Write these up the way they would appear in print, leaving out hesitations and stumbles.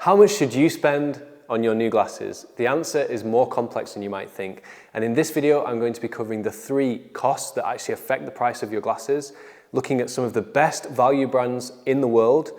How much should you spend on your new glasses? The answer is more complex than you might think. And in this video, I'm going to be covering the 3 costs that actually affect the price of your glasses, looking at some of the best value brands in the world,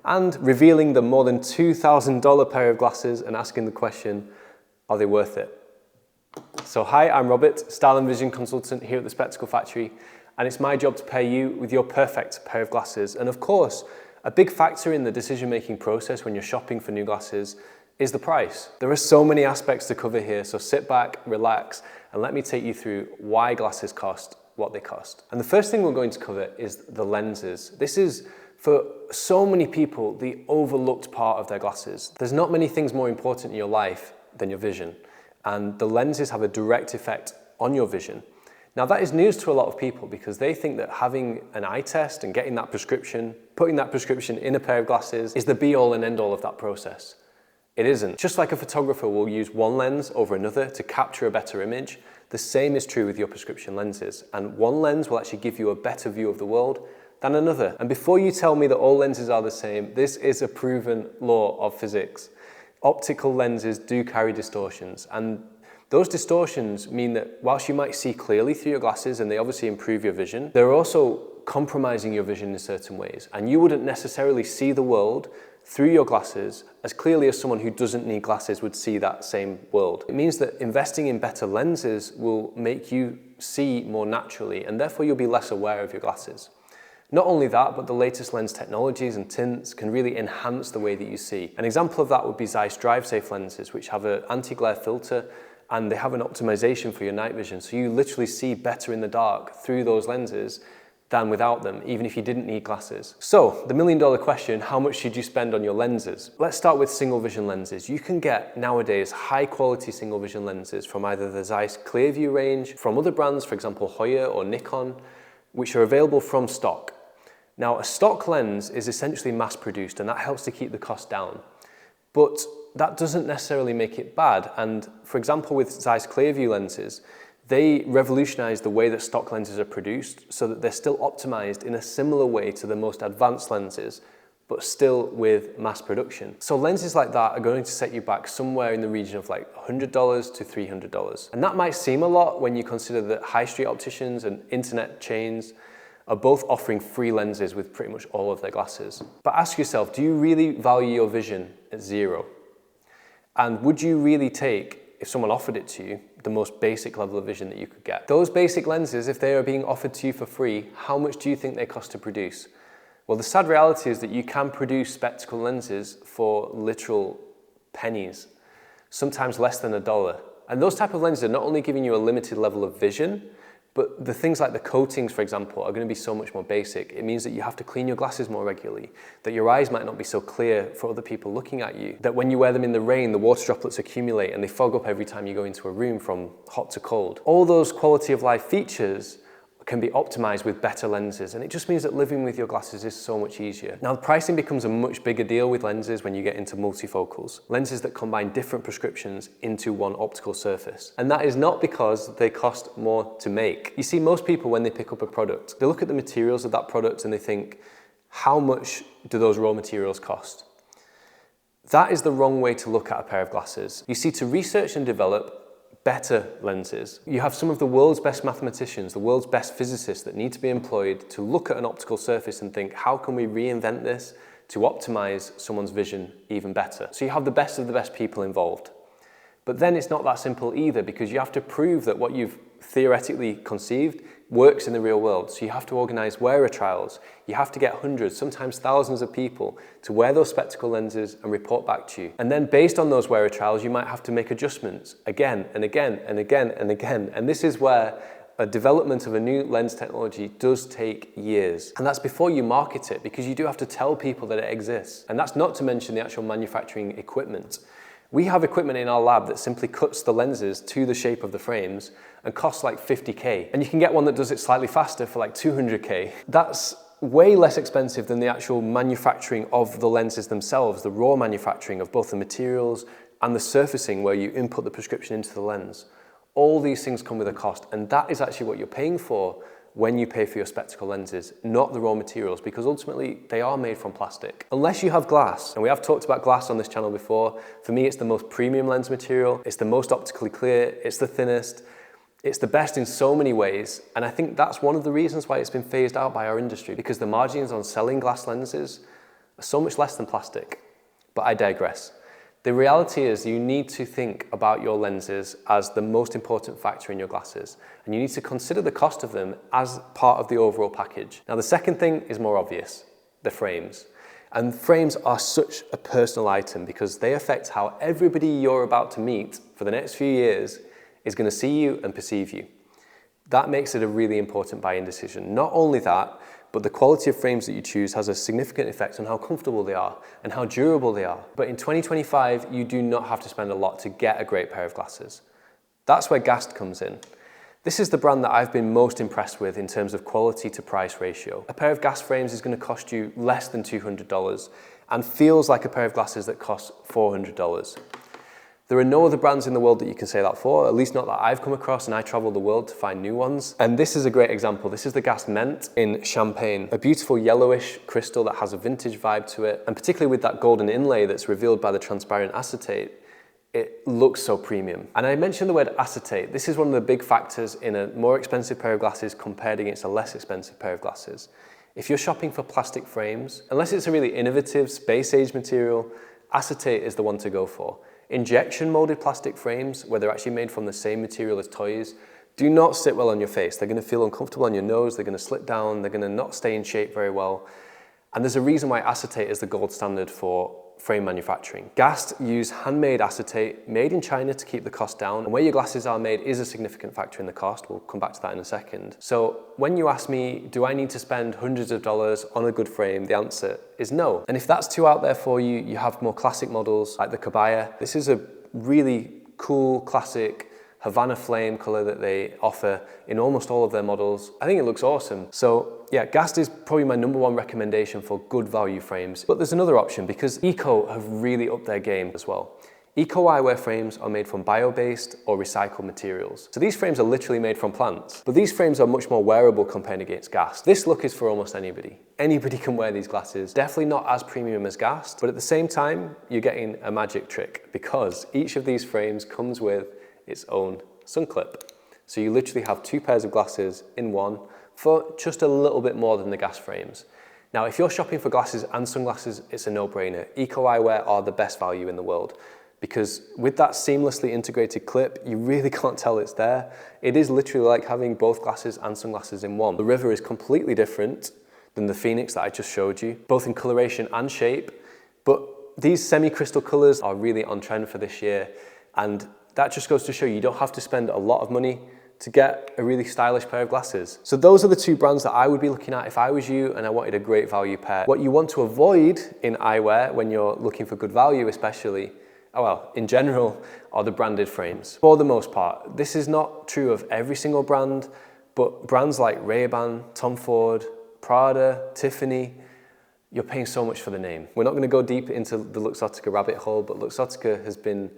and revealing the more than $2,000 pair of glasses and asking the question, are they worth it? So hi, I'm Robert, Style and Vision Consultant here at the Spectacle Factory, and it's my job to pair you with your perfect pair of glasses. And of course, a big factor in the decision-making process when you're shopping for new glasses is the price. There are so many aspects to cover here, so sit back, relax, and let me take you through why glasses cost what they cost. And the first thing we're going to cover is the lenses. This is, for so many people, the overlooked part of their glasses. There's not many things more important in your life than your vision, and the lenses have a direct effect on your vision. Now that is news to a lot of people because they think that having an eye test and getting that prescription, putting that prescription in a pair of glasses is the be all and end all of that process. It isn't. Just like a photographer will use one lens over another to capture a better image, the same is true with your prescription lenses. And one lens will actually give you a better view of the world than another. And before you tell me that all lenses are the same, this is a proven law of physics. Optical lenses do carry distortions, and those distortions mean that whilst you might see clearly through your glasses and they obviously improve your vision, they're also compromising your vision in certain ways. And you wouldn't necessarily see the world through your glasses as clearly as someone who doesn't need glasses would see that same world. It means that investing in better lenses will make you see more naturally, and therefore you'll be less aware of your glasses. Not only that, but the latest lens technologies and tints can really enhance the way that you see. An example of that would be Zeiss DriveSafe lenses, which have an anti-glare filter and they have an optimization for your night vision. So you literally see better in the dark through those lenses than without them, even if you didn't need glasses. So the million-dollar question, how much should you spend on your lenses? Let's start with single vision lenses. You can get nowadays high quality single vision lenses from either the Zeiss Clearview range, from other brands, for example, Hoya or Nikon, which are available from stock. Now, a stock lens is essentially mass produced and that helps to keep the cost down. But that doesn't necessarily make it bad. And for example, with Zeiss Clearview lenses, they revolutionized the way that stock lenses are produced so that they're still optimized in a similar way to the most advanced lenses, but still with mass production. So lenses like that are going to set you back somewhere in the region of like $100 to $300. And that might seem a lot when you consider that high street opticians and internet chains are both offering free lenses with pretty much all of their glasses. But ask yourself, do you really value your vision at zero? And would you really take, if someone offered it to you, the most basic level of vision that you could get? Those basic lenses, if they are being offered to you for free, how much do you think they cost to produce? Well, the sad reality is that you can produce spectacle lenses for literal pennies, sometimes less than $1. And those type of lenses are not only giving you a limited level of vision, but the things like the coatings, for example, are going to be so much more basic. It means that you have to clean your glasses more regularly, that your eyes might not be so clear for other people looking at you, that when you wear them in the rain, the water droplets accumulate and they fog up every time you go into a room from hot to cold. All those quality of life features can be optimized with better lenses, and it just means that living with your glasses is so much easier. Now, the pricing becomes a much bigger deal with lenses when you get into multifocals, lenses that combine different prescriptions into one optical surface. And that is not because they cost more to make. You see, most people, when they pick up a product, they look at the materials of that product and they think, how much do those raw materials cost? That is the wrong way to look at a pair of glasses. You see, to research and develop better lenses, you have some of the world's best mathematicians, the world's best physicists that need to be employed to look at an optical surface and think, how can we reinvent this to optimize someone's vision even better? So you have the best of the best people involved. But then it's not that simple either, because you have to prove that what you've theoretically conceived works in the real world. So you have to organize wearer trials. You have to get hundreds, sometimes thousands of people to wear those spectacle lenses and report back to you. And then based on those wearer trials, you might have to make adjustments again and again and again and again. And this is where a development of a new lens technology does take years. And that's before you market it, because you do have to tell people that it exists. And that's not to mention the actual manufacturing equipment. We have equipment in our lab that simply cuts the lenses to the shape of the frames and costs like 50K. And you can get one that does it slightly faster for like 200K. That's way less expensive than the actual manufacturing of the lenses themselves, the raw manufacturing of both the materials and the surfacing where you input the prescription into the lens. All these things come with a cost, and that is actually what you're paying for when you pay for your spectacle lenses, not the raw materials, because ultimately they are made from plastic. Unless you have glass, and we have talked about glass on this channel before, for me it's the most premium lens material, it's the most optically clear, it's the thinnest, it's the best in so many ways, and I think that's one of the reasons why it's been phased out by our industry, because the margins on selling glass lenses are so much less than plastic. But I digress. The reality is you need to think about your lenses as the most important factor in your glasses, and you need to consider the cost of them as part of the overall package. Now, the second thing is more obvious, the frames. And frames are such a personal item because they affect how everybody you're about to meet for the next few years is going to see you and perceive you. That makes it a really important buying decision. Not only that, but the quality of frames that you choose has a significant effect on how comfortable they are and how durable they are. But in 2025, you do not have to spend a lot to get a great pair of glasses. That's where Gast comes in. This is the brand that I've been most impressed with in terms of quality to price ratio. A pair of Gast frames is going to cost you less than $200 and feels like a pair of glasses that costs $400. There are no other brands in the world that you can say that for, at least not that I've come across, and I travel the world to find new ones. And this is a great example. This is the Gast Ment in Champagne, a beautiful yellowish crystal that has a vintage vibe to it. And particularly with that golden inlay that's revealed by the transparent acetate, it looks so premium. And I mentioned the word acetate. This is one of the big factors in a more expensive pair of glasses compared against a less expensive pair of glasses. If you're shopping for plastic frames, unless it's a really innovative space age material, acetate is the one to go for. Injection molded plastic frames, where they're actually made from the same material as toys, do not sit well on your face. They're going to feel uncomfortable on your nose, they're going to slip down, they're going to not stay in shape very well. And there's a reason why acetate is the gold standard for frame manufacturing. Gast use handmade acetate made in China to keep the cost down, and where your glasses are made is a significant factor in the cost. We'll come back to that in a second. So when you ask me, do I need to spend hundreds of dollars on a good frame? The answer is no. And if that's too out there for you, you have more classic models like the Cabaya. This is a really cool classic Havana flame color that they offer in almost all of their models. I think it looks awesome. So yeah, Gast is probably my #1 recommendation for good value frames. But there's another option because Eco have really upped their game as well. Eco eyewear frames are made from bio-based or recycled materials. So these frames are literally made from plants, but these frames are much more wearable compared against Gast. This look is for almost anybody. Anybody can wear these glasses. Definitely not as premium as Gast, but at the same time, you're getting a magic trick because each of these frames comes with its own sun clip. So you literally have 2 pairs of glasses in one for just a little bit more than the Gast frames. Now, if you're shopping for glasses and sunglasses, it's a no-brainer. Eco eyewear are the best value in the world because with that seamlessly integrated clip, you really can't tell it's there. It is literally like having both glasses and sunglasses in one. The River is completely different than the Phoenix that I just showed you, both in coloration and shape, but these semi-crystal colors are really on trend for this year, and that just goes to show you don't have to spend a lot of money to get a really stylish pair of glasses. So those are the 2 brands that I would be looking at if I was you and I wanted a great value pair. What you want to avoid in eyewear when you're looking for good value especially, well, in general, are the branded frames. For the most part, this is not true of every single brand, but brands like Ray-Ban, Tom Ford, Prada, Tiffany, you're paying so much for the name. We're not gonna go deep into the Luxottica rabbit hole, but Luxottica has been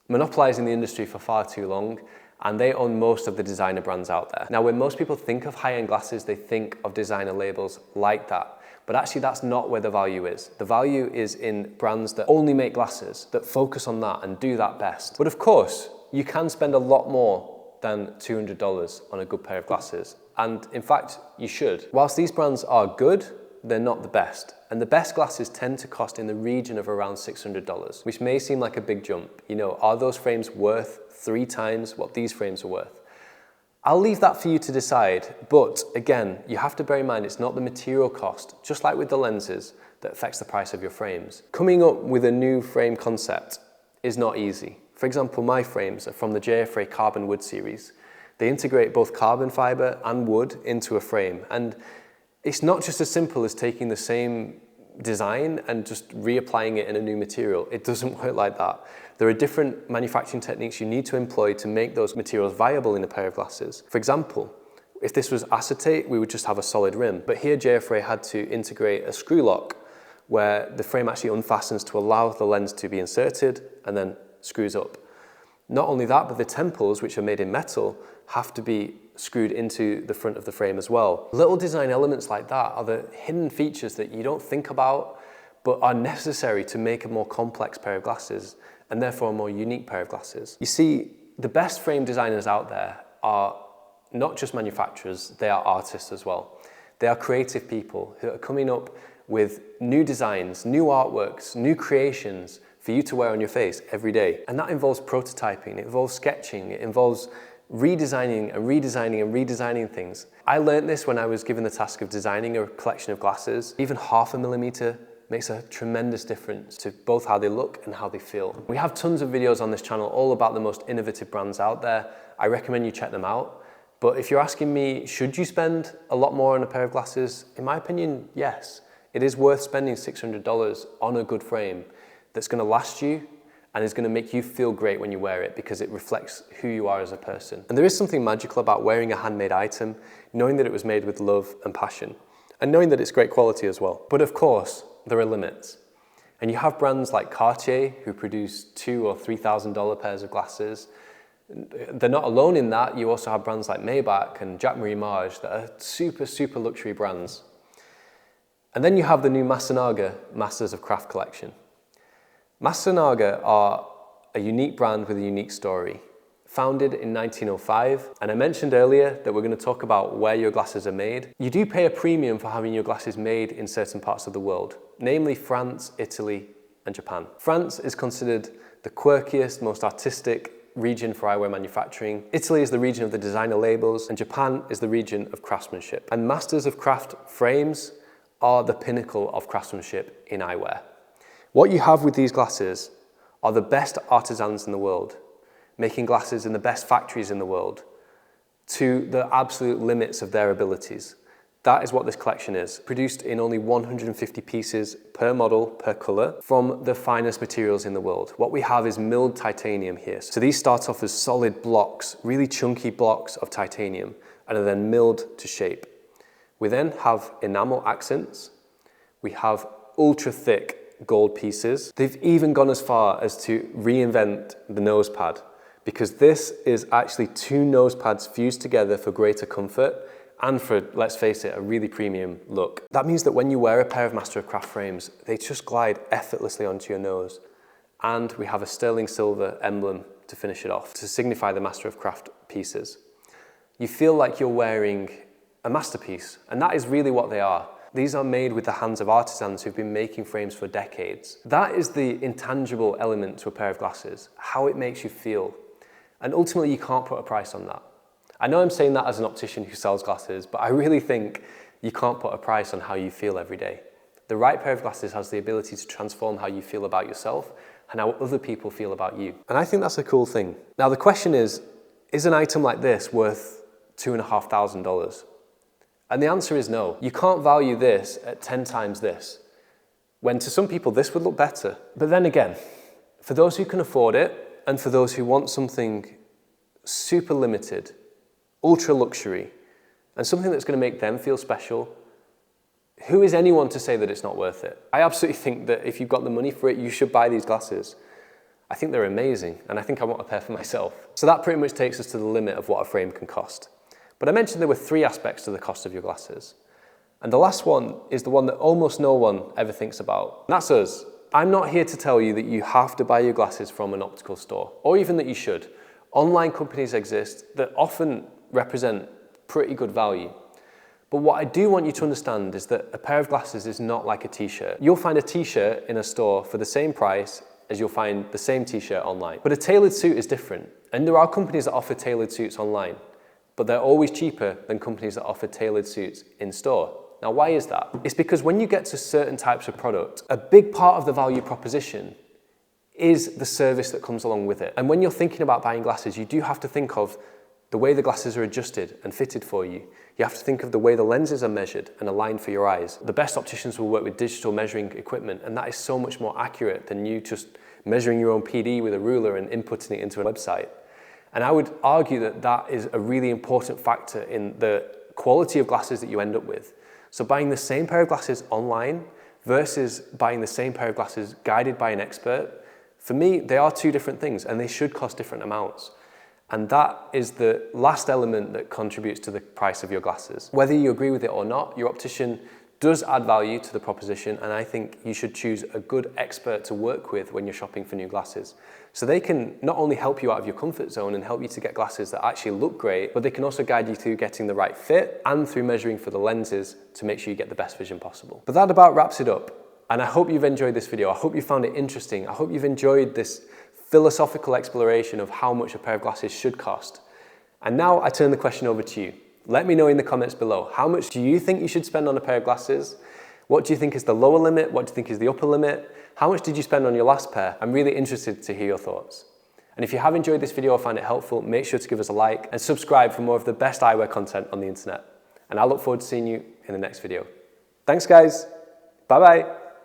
monopolizing the industry for far too long, and they own most of the designer brands out there. Now, when most people think of high-end glasses, they think of designer labels like that, but actually that's not where the value is. The value is in brands that only make glasses, that focus on that and do that best. But of course, you can spend a lot more than $200 on a good pair of glasses, and in fact, you should. Whilst these brands are good, they're not the best. And the best glasses tend to cost in the region of around $600, which may seem like a big jump. You know, are those frames worth 3 times what these frames are worth? I'll leave that for you to decide, but again, you have to bear in mind it's not the material cost, just like with the lenses, that affects the price of your frames. Coming up with a new frame concept is not easy. For example, my frames are from the JFRA Carbon Wood series. They integrate both carbon fiber and wood into a frame, and it's not just as simple as taking the same design and just reapplying it in a new material. It doesn't work like that. There are different manufacturing techniques you need to employ to make those materials viable in a pair of glasses. For example, if this was acetate, we would just have a solid rim. But here JFRA had to integrate a screw lock where the frame actually unfastens to allow the lens to be inserted and then screws up. Not only that, but the temples, which are made in metal, have to be screwed into the front of the frame as well. Little design elements like that are the hidden features that you don't think about, but are necessary to make a more complex pair of glasses, and therefore a more unique pair of glasses. You see, the best frame designers out there are not just manufacturers, they are artists as well. They are creative people who are coming up with new designs, new artworks, new creations for you to wear on your face every day. And that involves prototyping, it involves sketching, it involves redesigning and redesigning and redesigning things. I learned this when I was given the task of designing a collection of glasses. Even 0.5 millimeter makes a tremendous difference to both how they look and how they feel. We have tons of videos on this channel all about the most innovative brands out there. I recommend you check them out. But if you're asking me, should you spend a lot more on a pair of glasses? In my opinion, yes. It is worth spending $600 on a good frame that's going to last you and is going to make you feel great when you wear it because it reflects who you are as a person. And there is something magical about wearing a handmade item, knowing that it was made with love and passion, and knowing that it's great quality as well. But of course, there are limits. And you have brands like Cartier who produce $2,000 or $3,000 pairs of glasses. They're not alone in that. You also have brands like Maybach and Jacques-Marie Marge that are super, super luxury brands. And then you have the new Masanaga Masters of Craft collection. Masanaga are a unique brand with a unique story. Founded in 1905, and I mentioned earlier that we're going to talk about where your glasses are made. You do pay a premium for having your glasses made in certain parts of the world, namely France, Italy, and Japan. France is considered the quirkiest, most artistic region for eyewear manufacturing. Italy is the region of the designer labels, and Japan is the region of craftsmanship. And Masters of Craft frames are the pinnacle of craftsmanship in eyewear. What you have with these glasses are the best artisans in the world, making glasses in the best factories in the world to the absolute limits of their abilities. That is what this collection is, produced in only 150 pieces per model, per color, from the finest materials in the world. What we have is milled titanium here. So these start off as solid blocks, really chunky blocks of titanium, and are then milled to shape. We then have enamel accents. We have ultra thick gold pieces. They've even gone as far as to reinvent the nose pad, because this is actually 2 nose pads fused together for greater comfort and for, let's face it, a really premium look. That means that when you wear a pair of Master of Craft frames, they just glide effortlessly onto your nose. And we have a sterling silver emblem to finish it off, to signify the Master of Craft pieces. You feel like you're wearing a masterpiece, and that is really what they are. These are made with the hands of artisans who've been making frames for decades. That is the intangible element to a pair of glasses, how it makes you feel. And ultimately, you can't put a price on that. I know I'm saying that as an optician who sells glasses, but I really think you can't put a price on how you feel every day. The right pair of glasses has the ability to transform how you feel about yourself and how other people feel about you. And I think that's a cool thing. Now, the question is an item like this worth $2,500? And the answer is no. You can't value this at 10 times this, when to some people this would look better. But then again, for those who can afford it, and for those who want something super limited, ultra luxury, and something that's going to make them feel special, who is anyone to say that it's not worth it? I absolutely think that if you've got the money for it, you should buy these glasses. I think they're amazing, and I think I want a pair for myself. So that pretty much takes us to the limit of what a frame can cost. But I mentioned there were 3 aspects to the cost of your glasses. And the last one is the one that almost no one ever thinks about. And that's us. I'm not here to tell you that you have to buy your glasses from an optical store, or even that you should. Online companies exist that often represent pretty good value. But what I do want you to understand is that a pair of glasses is not like a t-shirt. You'll find a t-shirt in a store for the same price as you'll find the same t-shirt online. But a tailored suit is different. And there are companies that offer tailored suits online, but they're always cheaper than companies that offer tailored suits in store. Now, why is that? It's because when you get to certain types of product, a big part of the value proposition is the service that comes along with it. And when you're thinking about buying glasses, you do have to think of the way the glasses are adjusted and fitted for you. You have to think of the way the lenses are measured and aligned for your eyes. The best opticians will work with digital measuring equipment, and that is so much more accurate than you just measuring your own PD with a ruler and inputting it into a website. And I would argue that that is a really important factor in the quality of glasses that you end up with. So buying the same pair of glasses online versus buying the same pair of glasses guided by an expert, for me, they are 2 different things, and they should cost different amounts. And that is the last element that contributes to the price of your glasses. Whether you agree with it or not, your optician does add value to the proposition, and I think you should choose a good expert to work with when you're shopping for new glasses. So they can not only help you out of your comfort zone and help you to get glasses that actually look great, but they can also guide you through getting the right fit and through measuring for the lenses to make sure you get the best vision possible. But that about wraps it up. And I hope you've enjoyed this video. I hope you found it interesting. I hope you've enjoyed this philosophical exploration of how much a pair of glasses should cost. And now I turn the question over to you. Let me know in the comments below, how much do you think you should spend on a pair of glasses? What do you think is the lower limit? What do you think is the upper limit? How much did you spend on your last pair? I'm really interested to hear your thoughts. And if you have enjoyed this video or find it helpful, make sure to give us a like and subscribe for more of the best eyewear content on the internet. And I look forward to seeing you in the next video. Thanks guys, bye bye.